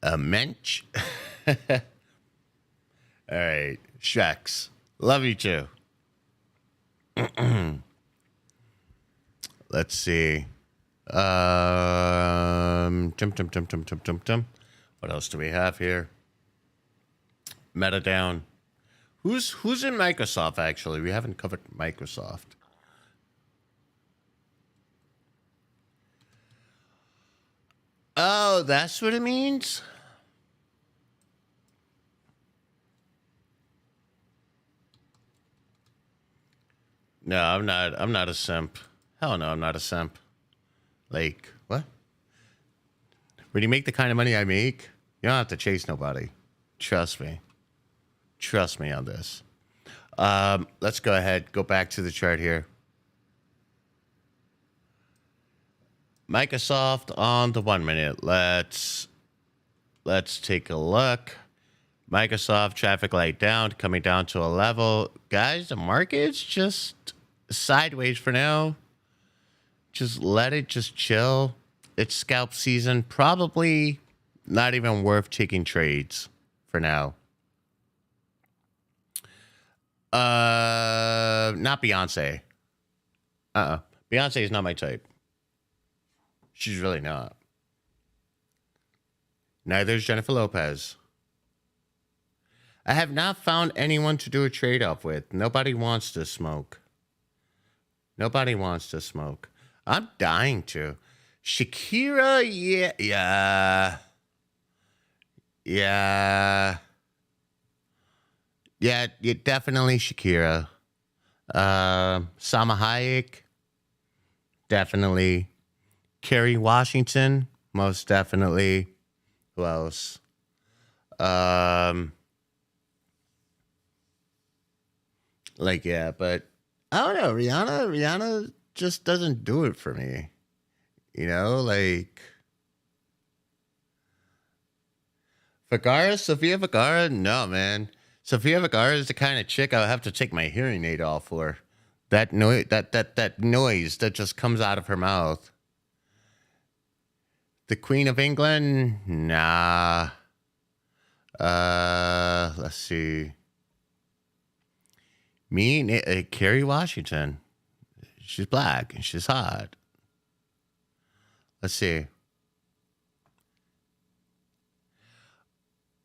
A mensch? All right, Shreks. Love you too. Let's see. What else do we have here? Meta down. Who's in Microsoft actually? We haven't covered Microsoft. Oh, that's what it means? No, I'm not a simp. Hell no, I'm not a simp. Like, what? When you make the kind of money I make, you don't have to chase nobody. Trust me. Trust me on this. Let's go ahead, go back to the chart here. Microsoft on the 1 minute. Let's take a look. Microsoft traffic light down, coming down to a level. Guys, the market's just sideways for now. Just let it just chill. It's scalp season. Probably not even worth taking trades for now. Not Beyonce. Beyonce is not my type. She's really not. Neither is Jennifer Lopez. I have not found anyone to do a trade-off with. Nobody wants to smoke. Nobody wants to smoke. I'm dying to. Shakira, yeah, definitely Shakira. Salma Hayek, definitely. Kerry Washington, most definitely. Who else? But I don't know. Rihanna just doesn't do it for me. Sofia Vergara, no, man. Sofia Vergara is the kind of chick I would have to take my hearing aid off for. That noise, that noise that just comes out of her mouth. The Queen of England, nah. Let's see. Kerry Washington. She's black and she's hot. Let's see.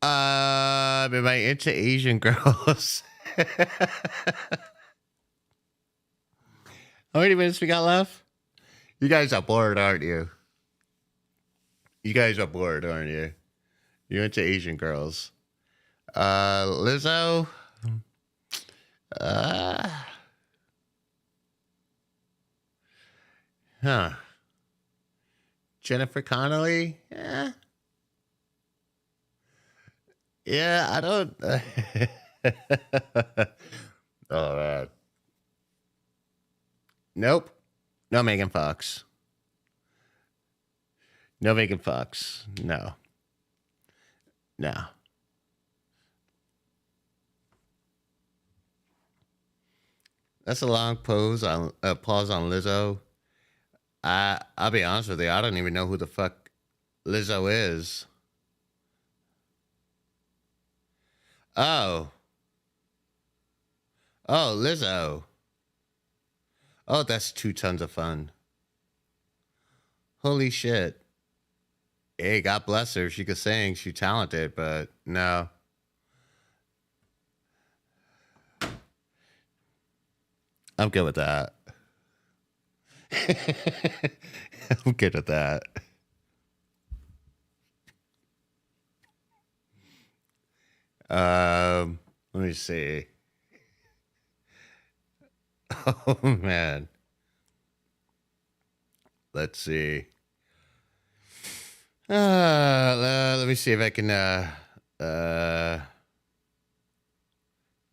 Am I into Asian girls? How many minutes we got left? You guys are bored, aren't you? You guys are bored, aren't you? You're into Asian girls. Lizzo. Huh. Jennifer Connelly? Yeah. Yeah, I don't. Oh, man. Nope. No Megan Fox. No Megan Fox. No. No. That's a long pause on Lizzo. I'll be honest with you. I don't even know who the fuck Lizzo is. Oh. Oh, Lizzo. Oh, that's 2 tons of fun. Holy shit. Hey, God bless her. She could sing. She's talented, but no. I'm good with that. I'm good with that. Let me see. Oh man. Let's see. Let me see if I can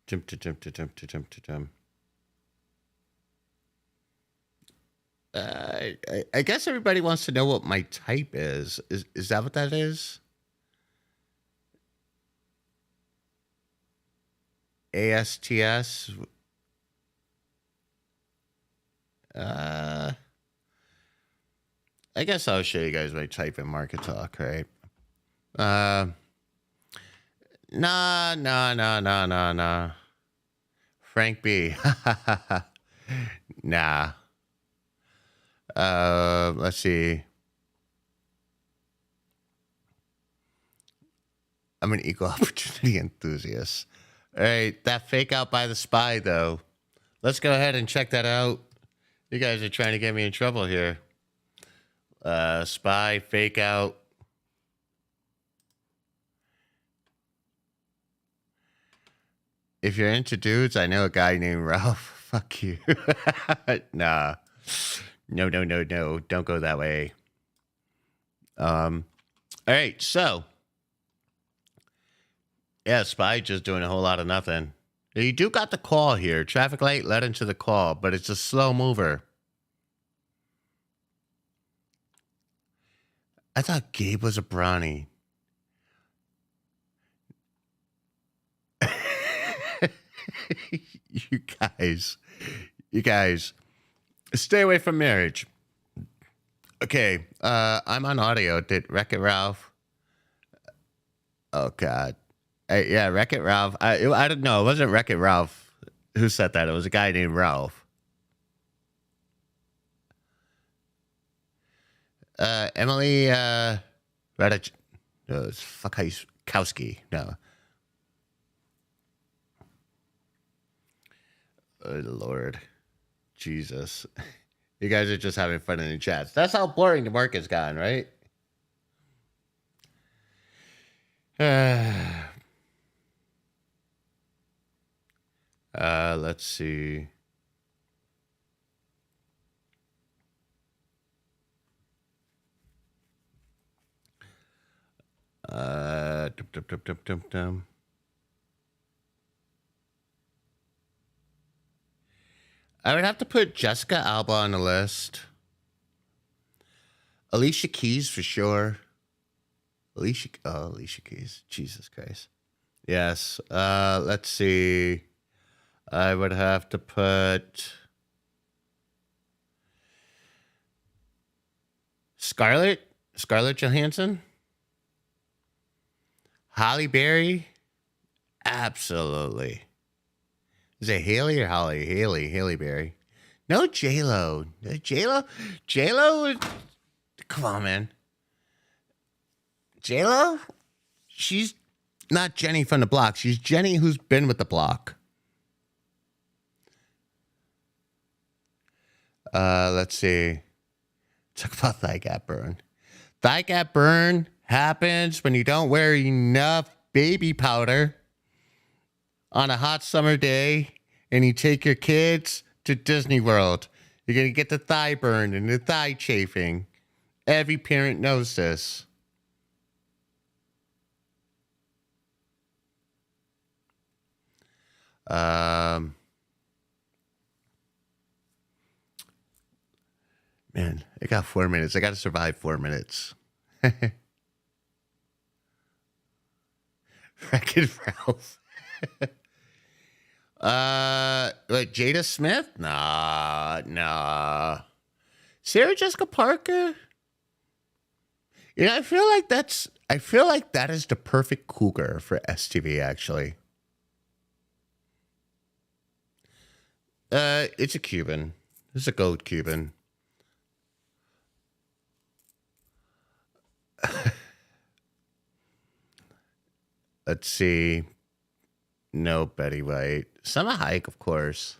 jump. I guess everybody wants to know what my type is. Is that what that is? ASTS. I guess I'll show you guys my type in Market Talk, right? Nah. Frank B. Nah. Let's see. I'm an equal opportunity enthusiast. All right, that fake out by the spy, though. Let's go ahead and check that out. You guys are trying to get me in trouble here. Spy, fake out. If you're into dudes, I know a guy named Ralph. Fuck you. Nah. No. Don't go that way. All right, so. Yeah, Spy just doing a whole lot of nothing. You do got the call here. Traffic light led into the call, but it's a slow mover. I thought Gabe was a brownie. You guys, stay away from marriage. Okay, I'm on audio. Did Wreck-It Ralph? Oh God, yeah, Wreck-It Ralph. I don't know. It wasn't Wreck-It Ralph who said that. It was a guy named Ralph. Emily Radich. No, it's Kowski. No. Oh, Lord. Jesus. You guys are just having fun in the chats. That's how boring the market's gotten, right? Let's see. Dum. I would have to put Jessica Alba on the list. Alicia Keys for sure. Alicia Keys. Jesus Christ. Yes. Let's see. I would have to put Scarlett Johansson. Halle Berry. Absolutely. Is it Haley or Holly? Haley Berry. No, J-Lo. J-Lo? Come on, man. J-Lo? She's not Jenny from the block. She's Jenny who's been with the block. Let's see. Talk about thigh gap burn. Thigh gap burn happens when you don't wear enough baby powder on a hot summer day and you take your kids to Disney World. You're going to get the thigh burn and the thigh chafing. Every parent knows this. Man, I got 4 minutes. I got to survive 4 minutes. Wreck-It Ralph. What, Jada Smith? Nah. Sarah Jessica Parker? You know, I feel like that is the perfect cougar for STV, actually. It's a Cuban. It's a gold Cuban. Let's see. No, Betty White. Selma Hayek, of course.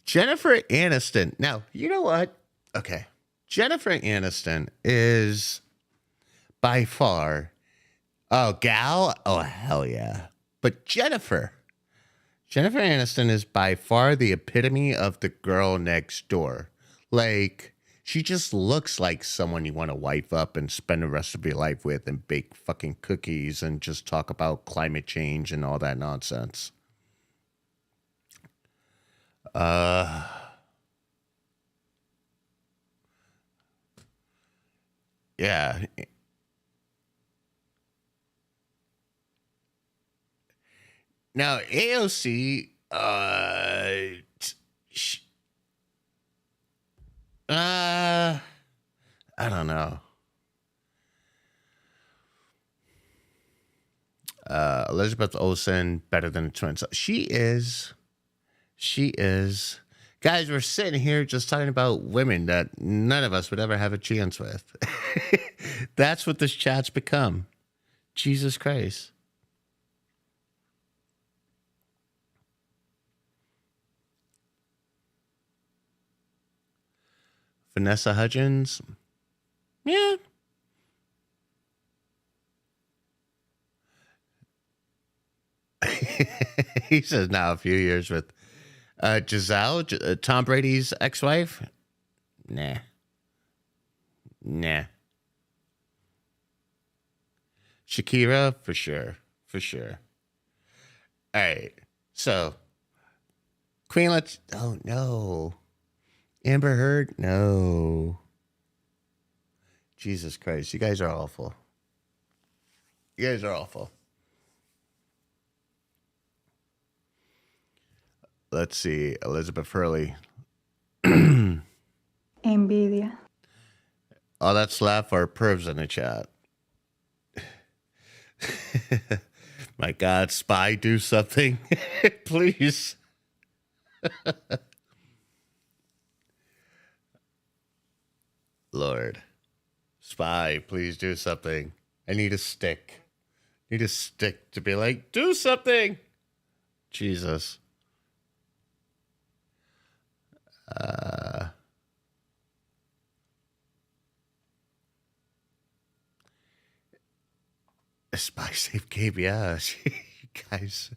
Jennifer Aniston. Now, you know what? Okay. Jennifer Aniston is by far... Oh, gal? Oh, hell yeah. But Jennifer Aniston is by far the epitome of the girl next door. Like, she just looks like someone you want to wife up and spend the rest of your life with and bake fucking cookies and just talk about climate change and all that nonsense. Yeah. Now, AOC, I don't know. Elizabeth Olsen, better than the twins. She is. Guys, we're sitting here just talking about women that none of us would ever have a chance with. That's what this chat's become. Jesus Christ. Vanessa Hudgens. Yeah. He says now a few years with Giselle, Tom Brady's ex-wife. Nah. Shakira, for sure. All right. So, Queen, oh, no. Amber Heard? No. Jesus Christ. You guys are awful. Let's see. Elizabeth Hurley. Envidia. All that's left are pervs in the chat. My God, Spy, do something. Please. Lord. Spy, please do something. I need a stick. Need a stick to be like, do something. Jesus. A spy safe game, yeah. You guys.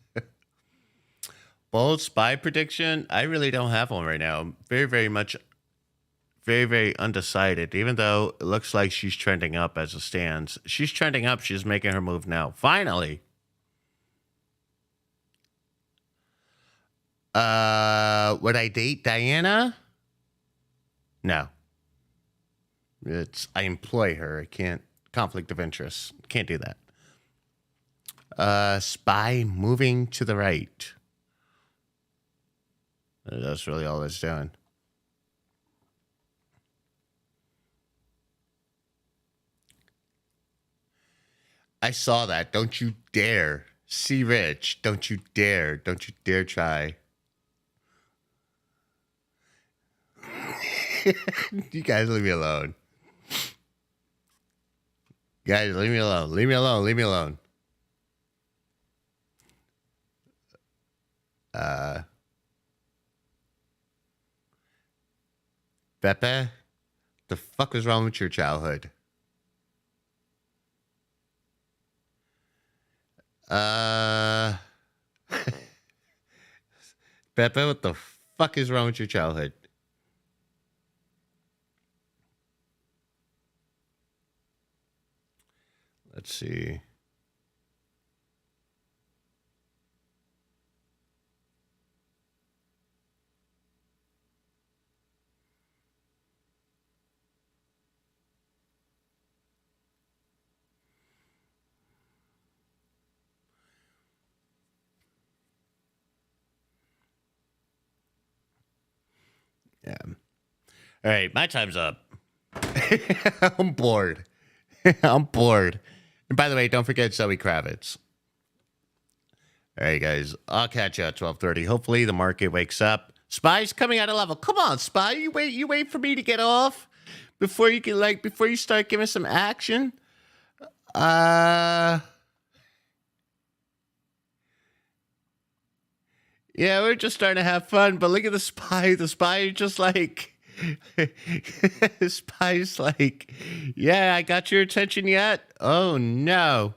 Bold spy prediction. I really don't have one right now. Very, very much, very, very undecided. Even though it looks like she's trending up as it stands. She's trending up. She's making her move now. Finally. Would I date Diana? No. I employ her. I can't. Conflict of interest. Can't do that. Spy moving to the right. That's really all it's doing. I saw that. Don't you dare. See Rich. Don't you dare. Don't you dare try. You guys leave me alone. Guys, leave me alone. Leave me alone. Leave me alone. Pepe, the fuck was wrong with your childhood? Pepe, what the fuck is wrong with your childhood? Let's see. Yeah. All right, my time's up. I'm bored. I'm bored. And by the way, don't forget Zoe Kravitz. All right, guys. I'll catch you at 12:30. Hopefully the market wakes up. Spy's coming at a level. Come on, Spy. You wait for me to get off before you start giving some action. Yeah, we're just starting to have fun, but look at the Spy. The Spy is just like the Spy's like, yeah, I got your attention yet? Oh no.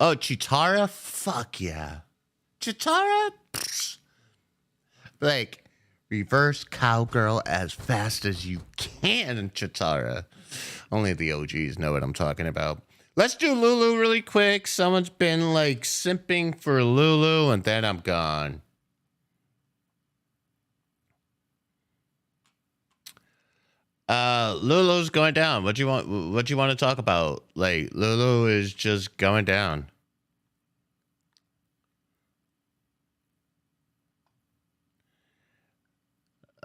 Oh, Chitara? Fuck yeah. Chitara? Pfft. Like, reverse cowgirl as fast as you can, Chitara. Only the OGs know what I'm talking about. Let's do Lulu really quick. Someone's been like simping for Lulu, and then I'm gone. Lulu's going down. What do you want to talk about? Like, Lulu is just going down.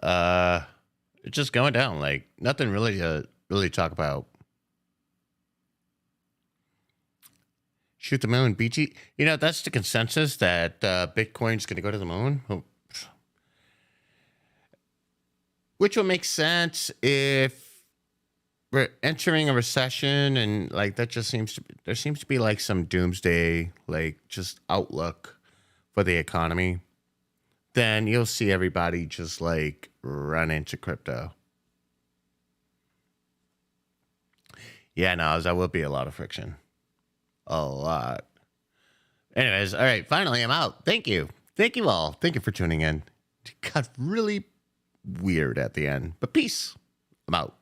It's just going down. Like, nothing really to really talk about. Shoot the moon, BG. You know, that's the consensus that Bitcoin's going to go to the moon. Which will make sense if we're entering a recession and like that just there seems to be like some doomsday, like just outlook for the economy. Then you'll see everybody just like run into crypto. Yeah, no, that will be a lot of friction. A lot. Anyways, all right, finally I'm out. Thank you. Thank you all. Thank you for tuning in. It got really weird at the end, but peace. I'm out.